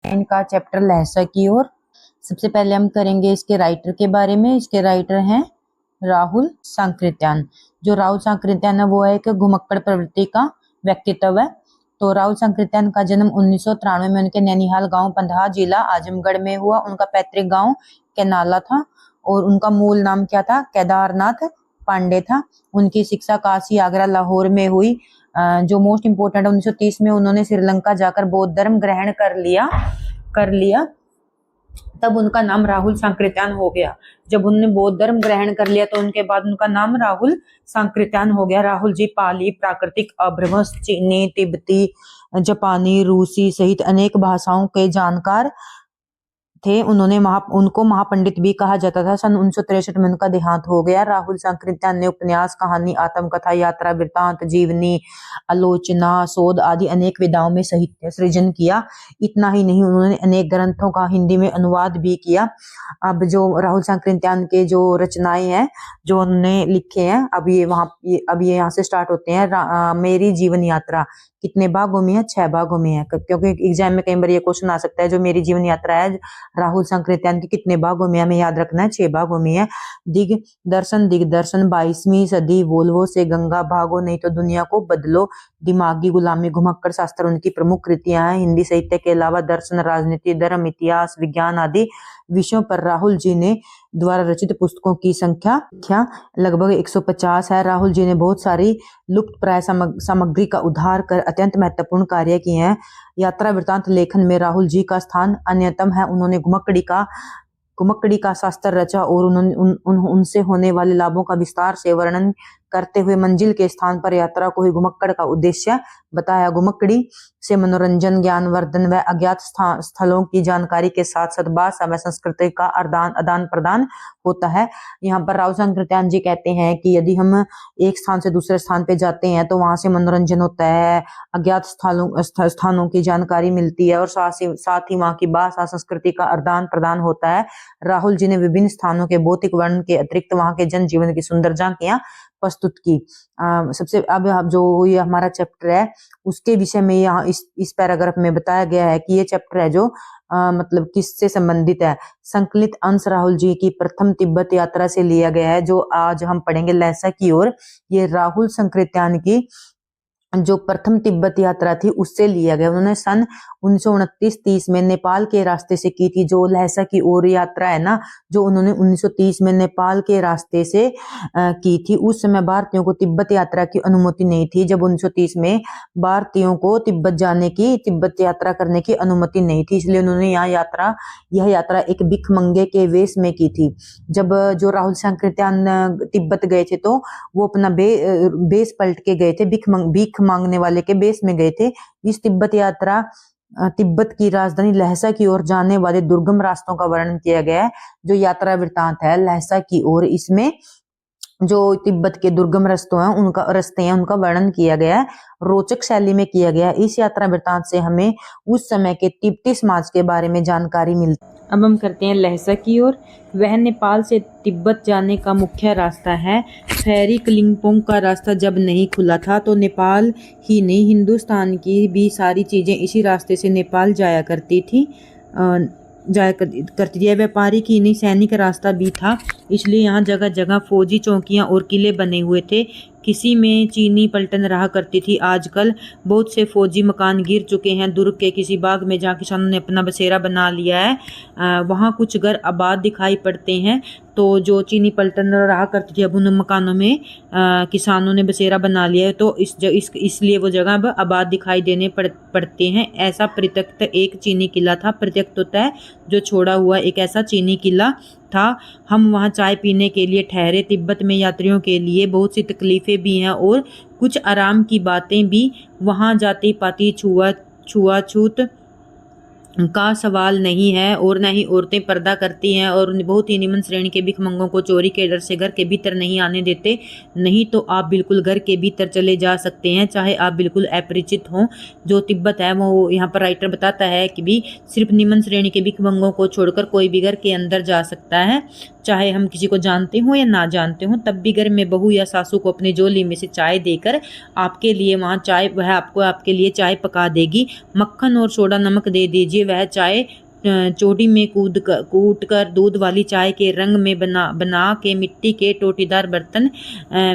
इनका चैप्टर लहसा की ओर। सबसे पहले हम करेंगे इसके राइटर के बारे में। इसके राइटर हैं राहुल सांकृत्यान। जो राहुल सांकृत्यान है वो है एक घुमक्कड़ प्रवृत्ति का व्यक्तित्व है। तो राहुल सांकृत्यान का जन्म 1993 में उनके नैनीहाल गांव पंधाह जिला आजमगढ़ में हुआ। उनका पैतृक गांव कैनाला था और उनका मूल नाम क्या था? केदारनाथ पांडे था। उनकी शिक्षा काशी, आगरा, लाहौर में हुई। जो मोस्ट इम्पोर्टेंट है, 1930 में उन्होंने श्रीलंका जाकर बौद्ध धर्म ग्रहण कर लिया। तब उनका नाम राहुल सांकृत्यान हो गया। जब उन्होंने बौद्ध धर्म ग्रहण कर लिया तो उनके बाद उनका नाम राहुल सांकृत्यान हो गया। राहुल जी पाली, प्राकृतिक, अभ्रंश, चीनी, तिब्बती, जापानी, रूसी सहित अनेक भाषाओं के जानकार थे। उनको महापंडित भी कहा जाता था। सन 1963 में उनका देहांत हो गया। राहुल सांकृत्यान ने उपन्यास, कहानी, आत्मकथा, यात्रा वृत्तांत, जीवनी, आलोचना, शोध आदि अनेक विधाओं में साहित्य सृजन किया। इतना ही नहीं, उन्होंने अनेक ग्रंथों का हिंदी में अनुवाद भी किया। अब जो राहुल सांकृत्यान के जो रचनाएं हैं जो उन्होंने लिखे हैं, अब ये यहाँ से स्टार्ट होते हैं। मेरी जीवन यात्रा कितने भागों में है? 6 भागों में है, क्योंकि एग्जाम में कई बार ये क्वेश्चन आ सकता है। जो मेरी जीवन यात्रा है राहुल सांकृत्यान की कितने भागों में? हमें याद रखना है 6 भागों में है। दिग्दर्शन 22वीं सदी, वोल्वो से गंगा भागो नहीं तो दुनिया को बदलो, दिमागी गुलामी, घुमक्कड़ शास्त्र उनकी प्रमुख कृतियां हैं। हिंदी साहित्य के अलावा दर्शन, राजनीति, धर्म, इतिहास, विज्ञान आदि विषयों पर राहुल जी ने द्वारा रचित पुस्तकों की संख्या लगभग 150 है। राहुल जी ने बहुत सारी लुप्त प्राय सामग्री का उद्धार कर अत्यंत महत्वपूर्ण कार्य किए हैं। यात्रा वृत्तांत लेखन में राहुल जी का स्थान अन्यतम है। उन्होंने घुमक्कड़ी का शास्त्र रचा और उन्होंने उनसे होने वाले लाभों का विस्तार से वर्णन करते हुए मंजिल के स्थान पर यात्रा को ही घुमक्कड़ का उद्देश्य बताया। घुमक्कड़ी से मनोरंजन, ज्ञानवर्धन व अज्ञात स्थलों की जानकारी के साथ साथ भाषा व संस्कृति का आदान प्रदान होता है। यहाँ पर राहुल सांकृत्यान जी कहते हैं कि यदि हम एक स्थान से दूसरे स्थान पे जाते हैं तो वहां से मनोरंजन होता है, अज्ञात स्थानों की जानकारी मिलती है और साथ ही वहां की भाषा संस्कृति का आदान प्रदान होता है। राहुल जी ने विभिन्न स्थानों के भौतिक वर्णन के अतिरिक्त वहां के जन जीवन की सुंदर झांकियां प्रस्तुत की। सबसे अब जो ये हमारा चैप्टर है उसके विषय में यहाँ इस पैराग्राफ में बताया गया है कि ये चैप्टर है जो मतलब किससे संबंधित है। संकलित अंश राहुल जी की प्रथम तिब्बत यात्रा से लिया गया है, जो आज हम पढ़ेंगे लहसा की ओर। ये राहुल सांकृत्यान की जो प्रथम तिब्बत यात्रा थी उससे लिया गया। उन्होंने सन 1929-30 में नेपाल के रास्ते से की थी। जो लहसा की ओर यात्रा है ना, जो उन्होंने 1930 में नेपाल के रास्ते से की थी, उस समय भारतीयों को तिब्बत यात्रा की अनुमति नहीं थी। जब 1930 में भारतीयों को तिब्बत यात्रा करने की अनुमति नहीं थी, इसलिए उन्होंने यह यात्रा एक भिखमंगे के वेश में की थी। जब जो राहुल सांकृत्यान तिब्बत गए थे तो वो अपना बेस पलट के गए थे, भीख मांगने वाले के बेस में गए थे। इस तिब्बत यात्रा तिब्बत की राजधानी लहसा की ओर जाने वाले दुर्गम रास्तों का वर्णन किया गया है। जो यात्रा वृत्तांत है लहसा की ओर, इसमें जो तिब्बत के दुर्गम रस्ते हैं उनका वर्णन किया गया है, रोचक शैली में किया गया है। इस यात्रा वृत्तांत से हमें उस समय के तिब्बती समाज के बारे में जानकारी मिलती है। अब हम करते हैं लहसा की ओर। वह नेपाल से तिब्बत जाने का मुख्य रास्ता है। फेरी कलिंपोंग का रास्ता जब नहीं खुला था तो नेपाल ही नहीं, हिंदुस्तान की भी सारी चीजें इसी रास्ते से नेपाल जाया करती थी। व्यापारी की नहीं, सैनिक रास्ता भी था, इसलिए यहाँ जगह जगह फौजी चौकियाँ और किले बने हुए थे। किसी में चीनी पलटन रहा करती थी। आजकल बहुत से फौजी मकान गिर चुके हैं। दुर्ग के किसी बाग में जहाँ किसानों ने अपना बसेरा बना लिया है वहाँ कुछ घर आबाद दिखाई पड़ते हैं। तो जो चीनी पलटन रहा करती थी अब उन मकानों में किसानों ने बसेरा बना लिया है, तो इसलिए वो जगह अब आबाद दिखाई देने पड़ते हैं। ऐसा प्रत्यक्त एक चीनी किला था। प्रत्यक्त होता है जो छोड़ा हुआ, एक ऐसा चीनी किला था। हम वहाँ चाय पीने के लिए ठहरे। तिब्बत में यात्रियों के लिए बहुत सी तकलीफें भी हैं और कुछ आराम की बातें भी। वहाँ जाति पाति छुआछूत का सवाल नहीं है और न ही औरतें पर्दा करती हैं और बहुत ही निम्न श्रेणी के भिखमंगों को चोरी के डर से घर के भीतर नहीं आने देते। नहीं तो आप बिल्कुल घर के भीतर चले जा सकते हैं, चाहे आप बिल्कुल अपरिचित हों। जो तिब्बत है वो यहाँ पर राइटर बताता है कि भी सिर्फ निम्न श्रेणी के भिखमंगों को छोड़कर कोई भी घर के अंदर जा सकता है, चाहे हम किसी को जानते हो या ना जानते हो। तब भी घर में बहू या सासू को अपनी झोली में से चाय देकर आपके लिए वहाँ वह आपके लिए चाय पका देगी। मक्खन और सोडा नमक दे दीजिए लीजिए वह चाय चोटी में कूट कर दूध वाली चाय के रंग में बना के मिट्टी के टोटीदार बर्तन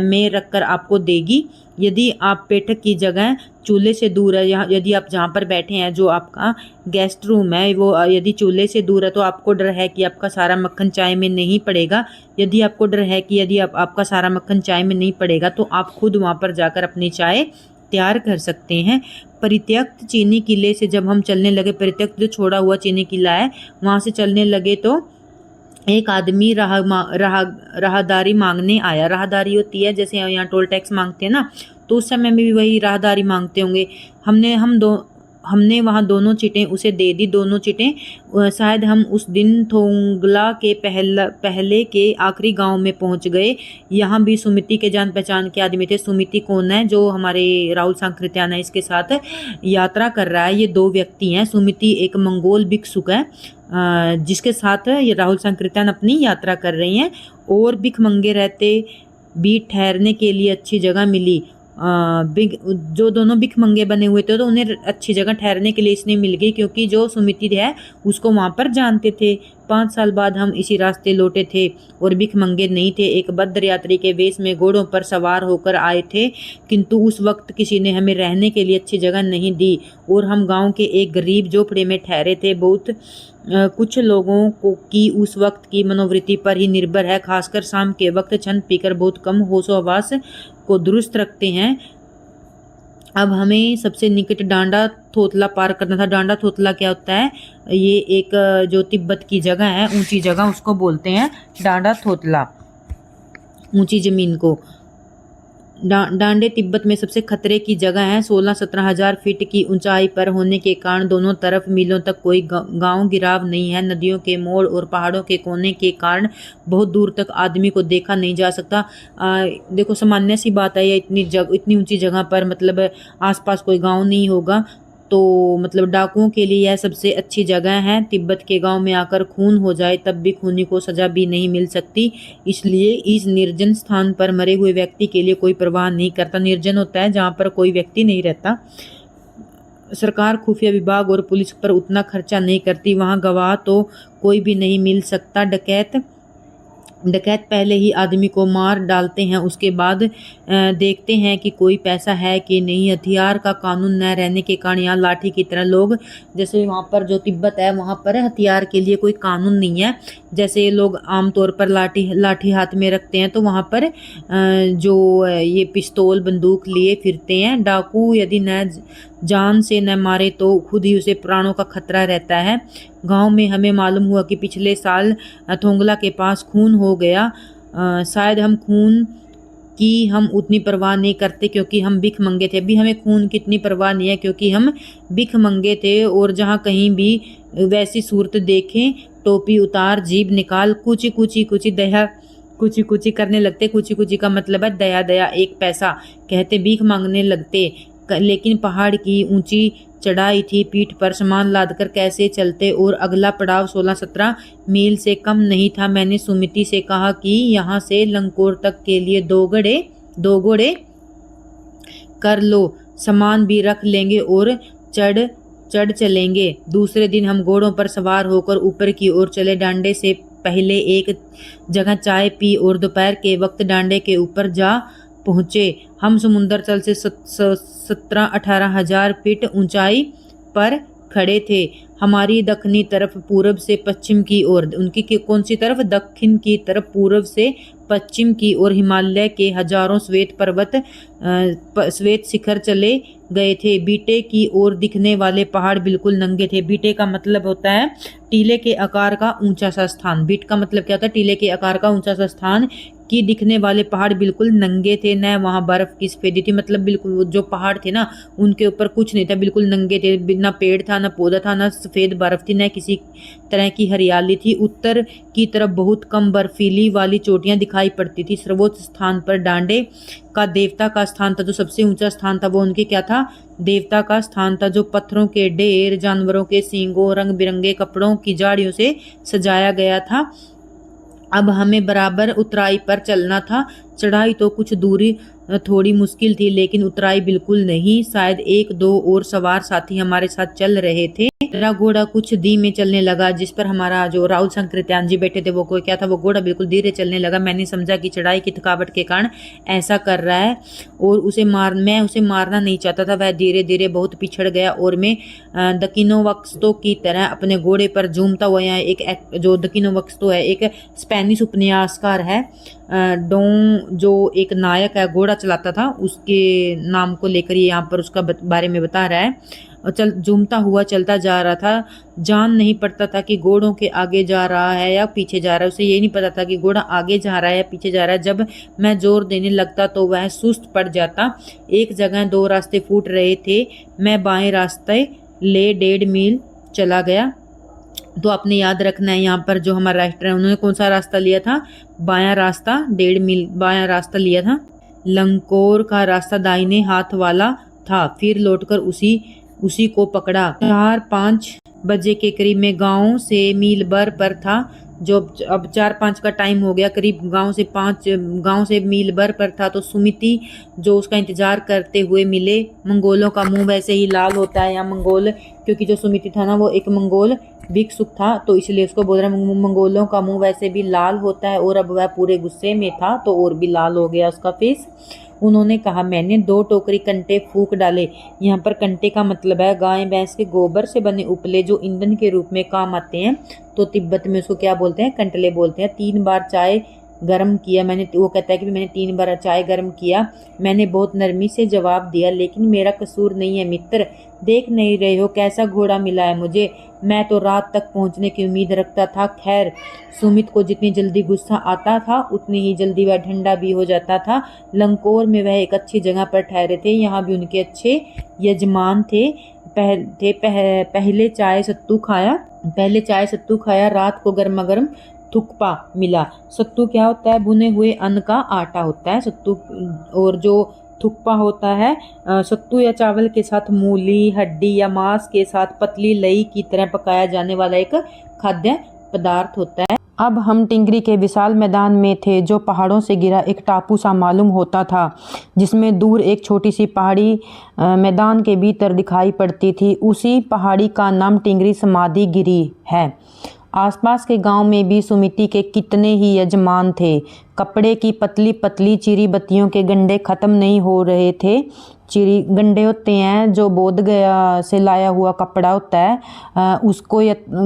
में रखकर आपको देगी। यदि आप बैठक की जगह चूल्हे से दूर है, यदि आप जहाँ पर बैठे हैं जो आपका गेस्ट रूम है वो यदि चूल्हे से दूर है तो आपको डर है कि आपका सारा मक्खन चाय में नहीं पड़ेगा। यदि आपको डर है कि यदि आपका सारा मक्खन चाय में नहीं पड़ेगा तो आप खुद वहाँ पर जाकर अपनी चाय तैयार कर सकते हैं। परित्यक्त चीनी किले से जब हम चलने लगे, परित्यक्त जो छोड़ा हुआ चीनी किला है वहाँ से चलने लगे तो एक आदमी राहदारी मांगने आया। राहदारी होती है जैसे यहाँ टोल टैक्स मांगते हैं ना, तो उस समय में भी वही राहदारी मांगते होंगे। हमने वहाँ दोनों चिटें उसे दे दी। दोनों चिटें शायद हम उस दिन थोंगला के पहले के आखिरी गांव में पहुंच गए। यहाँ भी सुमिति के जान पहचान के आदमी थे। सुमिति कौन है? जो हमारे राहुल सांकृत्यान है इसके साथ यात्रा कर रहा है। ये दो व्यक्ति हैं। सुमिति एक मंगोल भिक्षुक है जिसके साथ ये राहुल सांकृत्यान अपनी यात्रा कर रही हैं। और भिखमंगे रहते भी ठहरने के लिए अच्छी जगह मिली। जो दोनों भिखमंगे बने हुए थे तो उन्हें अच्छी जगह ठहरने के लिए इसने मिल गई, क्योंकि जो सुमिति है उसको वहाँ पर जानते थे। 5 साल बाद हम इसी रास्ते लौटे थे और भिखमंगे नहीं थे, एक बद्र यात्री के वेश में घोड़ों पर सवार होकर आए थे। किंतु उस वक्त किसी ने हमें रहने के लिए अच्छी जगह नहीं दी और हम गांव के एक गरीब झोपड़े में ठहरे थे। बहुत कुछ लोगों को की उस वक्त की मनोवृत्ति पर ही निर्भर है, खासकर शाम के वक्त छंद पीकर बहुत कम होशो हवास को दुरुस्त रखते हैं। अब हमें सबसे निकट डांडा थोतला पार करना था। डांडा थोतला क्या होता है? ये एक जो तिब्बत की जगह है, ऊंची जगह, उसको बोलते हैं डांडा थोतला, ऊंची जमीन को। डांडे तिब्बत में सबसे खतरे की जगह है। 16-17 हजार फीट की ऊंचाई पर होने के कारण दोनों तरफ मीलों तक कोई गांव गिराव नहीं है। नदियों के मोड़ और पहाड़ों के कोने के कारण बहुत दूर तक आदमी को देखा नहीं जा सकता। देखो सामान्य सी बात है, इतनी ऊंची जगह पर मतलब आसपास कोई गांव नहीं होगा, तो मतलब डाकुओं के लिए यह सबसे अच्छी जगह है। तिब्बत के गांव में आकर खून हो जाए तब भी खूनी को सजा भी नहीं मिल सकती, इसलिए इस निर्जन स्थान पर मरे हुए व्यक्ति के लिए कोई परवाह नहीं करता। निर्जन होता है जहां पर कोई व्यक्ति नहीं रहता। सरकार खुफिया विभाग और पुलिस पर उतना खर्चा नहीं करती। वहां गवाह तो कोई भी नहीं मिल सकता। डकैत पहले ही आदमी को मार डालते हैं, उसके बाद देखते हैं कि कोई पैसा है कि नहीं। हथियार का कानून न रहने के कारण यहाँ लाठी की तरह लोग, जैसे वहाँ पर जो तिब्बत है वहाँ पर हथियार के लिए कोई कानून नहीं है। जैसे लोग आमतौर पर लाठी हाथ में रखते हैं, तो वहाँ पर जो ये पिस्तौल बंदूक लिए फिरते हैं। डाकू यदि न जान से न मारे तो खुद ही उसे प्राणों का खतरा रहता है। गांव में हमें मालूम हुआ कि पिछले साल थोंगला के पास खून हो गया। शायद हम खून की हम उतनी परवाह नहीं करते क्योंकि हम भिख मंगे थे। अभी हमें खून की इतनी परवाह नहीं है क्योंकि हम भिख मंगे थे। और जहाँ कहीं भी वैसी सूरत देखें, टोपी उतार, जीभ निकाल, कुची कुची दया कुची कुची करने लगते। कुची कुची का मतलब है दया दया, एक पैसा कहते, भीख मांगने लगते। लेकिन पहाड़ की ऊंची चढ़ाई थी, पीठ पर सामान लादकर कैसे चलते। और अगला पड़ाव 16-17 मील से कम नहीं था। मैंने सुमिति से कहा कि यहाँ से लंकोर तक के लिए दो घोड़े कर लो, सामान भी रख लेंगे और चढ़ चलेंगे। दूसरे दिन हम घोड़ों पर सवार होकर ऊपर की ओर चले। डांडे से पहले एक जगह चाय पी और दोपहर के वक्त डांडे के ऊपर जा पहुंचे। हम समुद्र तल से 17-18 हजार फीट ऊंचाई पर खड़े थे। हमारी दक्षिणी तरफ पूरब से पश्चिम की ओर, उनकी कौन सी तरफ? दक्षिण की तरफ पूरब से पश्चिम की ओर हिमालय के हजारों श्वेत शिखर चले गए थे। बीटे की ओर दिखने वाले पहाड़ बिल्कुल नंगे थे। बीटे का मतलब होता है टीले के आकार का ऊंचा सा स्थान। बीट का मतलब क्या होता है? टीले के आकार का ऊंचा सा स्थान। की दिखने वाले पहाड़ बिल्कुल नंगे थे, न वहाँ बर्फ की सफेदी थी। मतलब बिल्कुल जो पहाड़ थे ना उनके ऊपर कुछ नहीं था, बिल्कुल नंगे थे। ना पेड़ था, ना पौधा था, ना सफेद बर्फ थी, न किसी तरह की हरियाली थी। उत्तर की तरफ बहुत कम बर्फीली वाली चोटियां दिखाई पड़ती थी। सर्वोच्च स्थान पर डांडे का देवता का स्थान था। जो सबसे ऊंचा स्थान था वो उनके क्या था? देवता का स्थान था, जो पत्थरों के ढेर, जानवरों के सींगों, रंग बिरंगे कपड़ों की झाड़ियों से सजाया गया था। अब हमें बराबर उतराई पर चलना था। चढ़ाई तो कुछ दूरी थोड़ी मुश्किल थी, लेकिन उतराई बिल्कुल नहीं। शायद 1-2 और सवार साथी हमारे साथ चल रहे थे। मेरा घोड़ा कुछ धीमे चलने लगा, जिस पर हमारा जो राहुल संकृत्यान जी बैठे थे वो कोई क्या था, वो घोड़ा बिल्कुल धीरे चलने लगा। मैंने समझा कि चढ़ाई की थकावट के कारण ऐसा कर रहा है और मैं उसे मारना नहीं चाहता था। वह धीरे धीरे बहुत पिछड़ गया और मैं दकिनोवक्स्तो की तरह अपने घोड़े पर झूमता हुआ, यहाँ एक जो दकिनोवक्स्तो है एक स्पेनिश उपन्यासकार है, डों जो एक नायक है घोड़ा चलाता था, उसके नाम को लेकर ये यहाँ पर उसका बारे में बता रहा है। और झूमता हुआ चलता जा रहा था, जान नहीं पड़ता था कि घोड़ों के आगे जा रहा है या पीछे जा रहा है। उसे ये नहीं पता था कि घोड़ा आगे जा रहा है या पीछे जा रहा है। जब मैं जोर देने लगता तो वह सुस्त पड़ जाता। एक जगह 2 रास्ते फूट रहे थे, मैं बाएं रास्ते ले 1.5 मील चला गया। तो आपने याद रखना है यहाँ पर जो हमारा राइटर है उन्होंने कौन सा रास्ता लिया था, बायां रास्ता, 1.5 मील बायां रास्ता लिया था। लंकोर का रास्ता दाहिने हाथ वाला था। फिर लौटकर उसी को पकड़ा। 4-5 बजे के करीब में गांव से मील भर पर था। जो अब 4-5 का टाइम हो गया, करीब गांव से मील भर पर था। तो सुमिति जो उसका इंतजार करते हुए मिले। मंगोलों का मुंह वैसे ही लाल होता है, या मंगोल, क्योंकि जो सुमिति था ना वो एक मंगोल भिक्षुक था, तो इसलिए उसको बोल रहा है मंगोलों का मुंह वैसे भी लाल होता है। और अब वह पूरे गुस्से में था तो और भी लाल हो गया उसका फेस। उन्होंने कहा, मैंने 2 टोकरी कंटे फूक डाले। यहाँ पर कंटे का मतलब है गाय भैंस के गोबर से बने उपले जो ईंधन के रूप में काम आते हैं। तो तिब्बत में उसको क्या बोलते हैं, कंटले बोलते हैं। 3 बार चाय गर्म किया मैंने, वो कहता है कि मैंने 3 बार चाय गर्म किया। मैंने बहुत नरमी से जवाब दिया, लेकिन मेरा कसूर नहीं है मित्र। देख नहीं रहे हो कैसा घोड़ा मिला है मुझे, मैं तो रात तक पहुंचने की उम्मीद रखता था। खैर, सुमित को जितनी जल्दी गुस्सा आता था उतनी ही जल्दी वह ठंडा भी हो जाता था। लंकोर में वह एक अच्छी जगह पर ठहरे थे, यहाँ भी उनके अच्छे यजमान थे। पहले चाय सत्तू खाया। रात को गर्मा गर्म थुक्पा मिला। सत्तू क्या होता है, भुने हुए अन्न का आटा होता है सत्तू। और जो थुक्पा होता है सत्तू या चावल के साथ मूली, हड्डी या मांस के साथ पतली लई की तरह पकाया जाने वाला एक खाद्य पदार्थ होता है। अब हम टिंगरी के विशाल मैदान में थे, जो पहाड़ों से घिरा एक टापू सा मालूम होता था, जिसमें दूर एक छोटी सी पहाड़ी मैदान के भीतर दिखाई पड़ती थी। उसी पहाड़ी का नाम टिंगरी समाधि गिरी है। आसपास के गांव में भी सुमिति के कितने ही यजमान थे। कपड़े की पतली पतली चिरी बत्तियों के गंडे खत्म नहीं हो रहे थे। चिरी गंडे होते हैं जो बोध गया से लाया हुआ कपड़ा होता है, उसको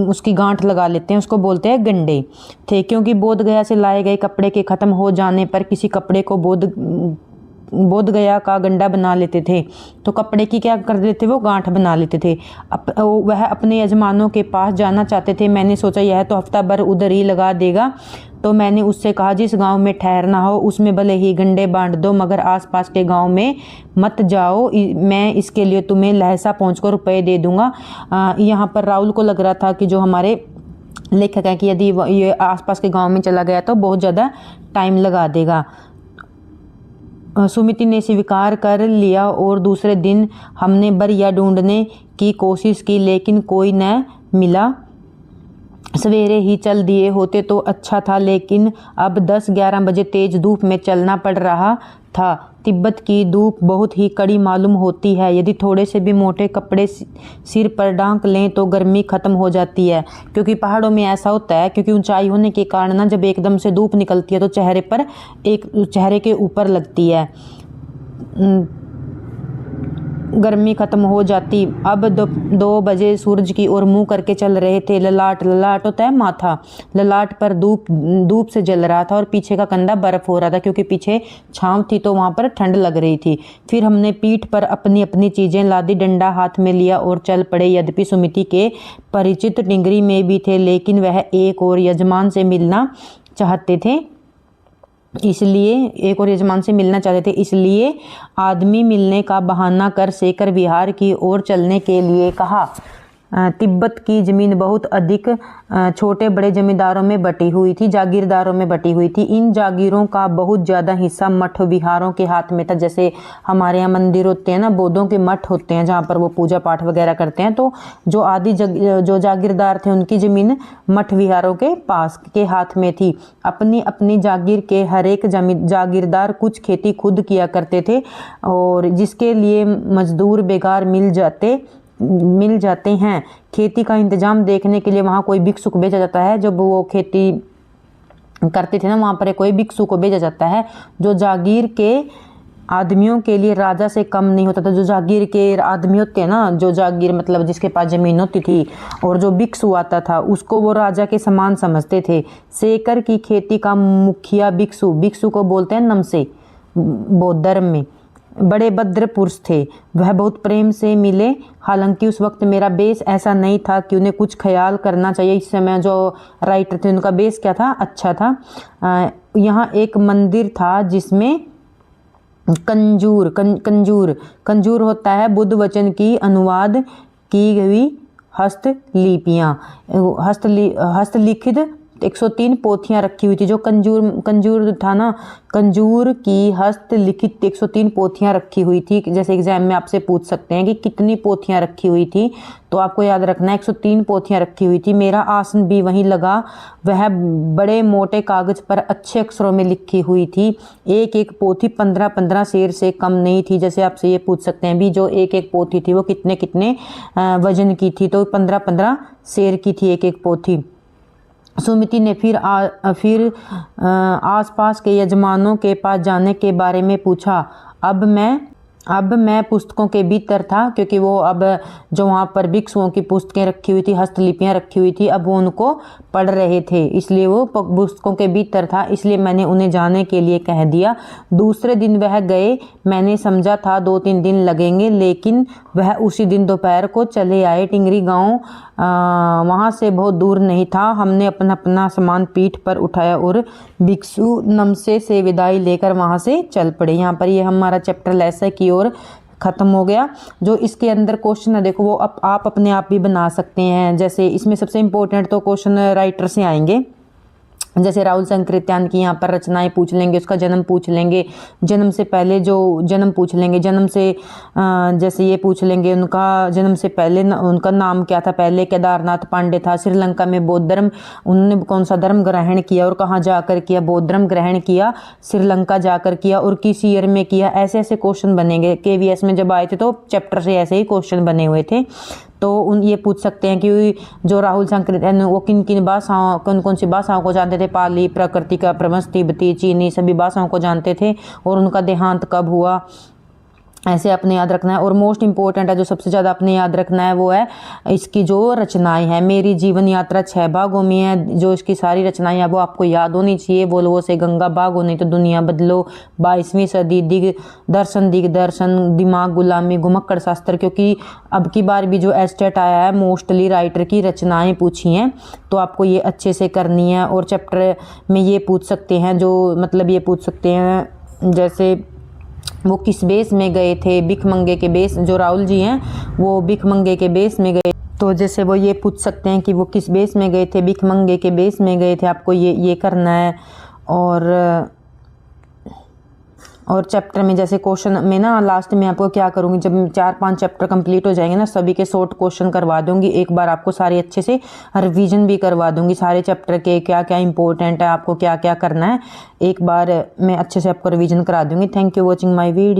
उसकी गांठ लगा लेते हैं, उसको बोलते हैं गंडे थे। क्योंकि बोध गया से लाए गए कपड़े के ख़त्म हो जाने पर किसी कपड़े को बोध गया का गंडा बना लेते थे, तो कपड़े की क्या कर देते, वो गांठ बना लेते थे। वह अपने यजमानों के पास जाना चाहते थे। मैंने सोचा यह तो हफ्ता भर उधर ही लगा देगा, तो मैंने उससे कहा जिस गांव में ठहरना हो उसमें भले ही गंडे बांट दो, मगर आसपास के गांव में मत जाओ। मैं इसके लिए तुम्हें लहसा पहुँचकर रुपये दे दूंगा। यहाँ पर राहुल को लग रहा था कि जो हमारे लेखक हैं कि यदि ये आसपास के गाँव में चला गया तो बहुत ज़्यादा टाइम लगा देगा। सुमिति ने स्वीकार कर लिया और दूसरे दिन हमने बरिया ढूंढने की कोशिश की, लेकिन कोई न मिला। सवेरे ही चल दिए होते तो अच्छा था, लेकिन अब 10-11 बजे तेज धूप में चलना पड़ रहा था। तिब्बत की धूप बहुत ही कड़ी मालूम होती है। यदि थोड़े से भी मोटे कपड़े सिर पर ढांक लें तो गर्मी खत्म हो जाती है। क्योंकि पहाड़ों में ऐसा होता है, क्योंकि ऊंचाई होने के कारण ना जब एकदम से धूप निकलती है तो चेहरे के ऊपर लगती है, गर्मी खत्म हो जाती। अब 2 बजे सूरज की ओर मुंह करके चल रहे थे। ललाट होता है माथा, ललाट पर धूप से जल रहा था और पीछे का कंधा बर्फ हो रहा था, क्योंकि पीछे छांव थी तो वहां पर ठंड लग रही थी। फिर हमने पीठ पर अपनी अपनी चीजें लादी, डंडा हाथ में लिया और चल पड़े। यद्यपि सुमिति के परिचित टिंगरी में भी थे, लेकिन वह एक और यजमान से मिलना चाहते थे, इसलिए आदमी मिलने का बहाना कर शेखर विहार की ओर चलने के लिए कहा। तिब्बत की जमीन बहुत अधिक छोटे बड़े जमींदारों में बटी हुई थी, जागीरदारों में बटी हुई थी। इन जागीरों का बहुत ज़्यादा हिस्सा मठ विहारों के हाथ में था। जैसे हमारे यहाँ मंदिर होते हैं ना, बौद्धों के मठ होते हैं जहाँ पर वो पूजा पाठ वगैरह करते हैं, तो जो जागीरदार थे उनकी ज़मीन मठ विहारों के पास के हाथ में थी। अपनी अपनी जागीर के हर एक जागीरदार कुछ खेती खुद किया करते थे, और जिसके लिए मजदूर बेकार मिल जाते मिल जाते हैं। खेती का इंतजाम देखने के लिए वहाँ कोई भिक्षुक भेजा जाता है। जब वो खेती करते थे ना, वहाँ पर कोई भिक्षु को भेजा जाता है जो जागीर के आदमियों के लिए राजा से कम नहीं होता था। जो जागीर के आदमी होते हैं ना, जो जागीर मतलब जिसके पास जमीन होती थी, और जो भिक्षु आता था उसको वो राजा के समान समझते थे। सेकर की खेती का मुखिया भिक्षु को बोलते हैं नमसे बौद्ध धर्म में। बड़े भद्र पुरुष थे, वह बहुत प्रेम से मिले। हालांकि उस वक्त मेरा बेस ऐसा नहीं था कि उन्हें कुछ ख्याल करना चाहिए। इस समय जो राइटर थे उनका बेस क्या था, अच्छा था। यहाँ एक मंदिर था जिसमें कंजूर होता है बुद्ध वचन की अनुवाद की हुई हस्तलिपियाँ, हस्तलिखित 103 पोथियाँ रखी हुई थी। जो कंजूर था ना, कंजूर की हस्तलिखित 103 पोथियाँ रखी हुई थी। जैसे एग्जाम में आपसे पूछ सकते हैं कि कितनी पोथियाँ रखी हुई थी, तो आपको याद रखना है 103 पोथियाँ रखी हुई थी। मेरा आसन भी वहीं लगा, वह बड़े मोटे कागज पर अच्छे अक्षरों में लिखी हुई थी। एक एक पोथी 15-15 शेर से कम नहीं थी। जैसे आपसे ये पूछ सकते हैं भी जो एक एक पोथी थी वो कितने कितने वजन की थी, तो 15-15 शेर की थी एक एक पोथी। सुमिति ने फिर आसपास के यजमानों के पास जाने के बारे में पूछा। अब मैं पुस्तकों के भीतर था, क्योंकि वो अब जो वहाँ पर भिक्षुओं की पुस्तकें रखी हुई थी, हस्तलिपियाँ रखी हुई थी, अब वो उनको पढ़ रहे थे, इसलिए वो पुस्तकों के भीतर था, इसलिए मैंने उन्हें जाने के लिए कह दिया। दूसरे दिन वह गए। मैंने समझा था 2-3 दिन लगेंगे, लेकिन वह उसी दिन दोपहर को चले आए। टिंगरी गांव वहाँ से बहुत दूर नहीं था। हमने अपना सामान पीठ पर उठाया और भिक्षु नमसे से विदाई लेकर वहाँ से चल पड़े। यहाँ पर ये हमारा चैप्टर लेसन की ओर ख़त्म हो गया। जो इसके अंदर क्वेश्चन है देखो, वो आप अपने आप भी बना सकते हैं। जैसे इसमें सबसे इम्पोर्टेंट तो क्वेश्चन राइटर से आएंगे। जैसे राहुल संकृत्यान की यहाँ पर रचनाएं पूछ लेंगे, उसका जन्म पूछ लेंगे, जन्म से पहले जो जन्म पूछ लेंगे, जन्म से जैसे ये पूछ लेंगे उनका जन्म से पहले उनका नाम क्या था। पहले केदारनाथ पांडे था। श्रीलंका में बौद्ध धर्म, उन्होंने कौन सा धर्म ग्रहण किया और कहाँ जाकर किया। बौद्ध धर्म ग्रहण किया, श्रीलंका जाकर किया, और किस ईयर में किया। ऐसे ऐसे क्वेश्चन बनेंगे। KVS में जब आए थे तो चैप्टर से ऐसे ही क्वेश्चन बने हुए थे। तो ये पूछ सकते हैं कि जो राहुल संकृत्यान वो किन किन भाषाओं, कौन कौन सी भाषाओं को जानते थे। पाली, प्राकृतिक, प्रवंश, तिब्बती, चीनी, सभी भाषाओं को जानते थे। और उनका देहांत कब हुआ, ऐसे अपने याद रखना है। और मोस्ट इंपॉर्टेंट है, जो सबसे ज़्यादा अपने याद रखना है, वो है इसकी जो रचनाएं हैं। मेरी जीवन यात्रा 6 भागों में है। जो इसकी सारी रचनाएं हैं वो आपको याद होनी चाहिए। वोल्वो से गंगा भागो, नहीं तो दुनिया बदलो, 22वीं सदी, दिग्दर्शन, दिमाग गुलामी, घुमक्कड़ शास्त्र। क्योंकि अब की बार भी जो एस्टेट आया है मोस्टली राइटर की रचनाएं पूछी हैं, तो आपको ये अच्छे से करनी है। और चैप्टर में ये पूछ सकते हैं, जो मतलब ये पूछ सकते हैं जैसे वो किस बेस में गए थे। भिखमंगे के बेस, जो राहुल जी हैं वो भिखमंगे के बेस में गए, तो जैसे वो ये पूछ सकते हैं कि वो किस बेस में गए थे। भिखमंगे के बेस में गए थे, आपको ये करना है। और चैप्टर में जैसे क्वेश्चन में ना लास्ट में आपको क्या करूँगी, जब 4-5 चैप्टर कंप्लीट हो जाएंगे ना, सभी के शॉर्ट क्वेश्चन करवा दूंगी। एक बार आपको सारे अच्छे से रिवीजन भी करवा दूंगी, सारे चैप्टर के क्या क्या इंपॉर्टेंट है, आपको क्या क्या करना है, एक बार मैं अच्छे से आपको रिवीजन करा दूंगी। Thank you watching my video.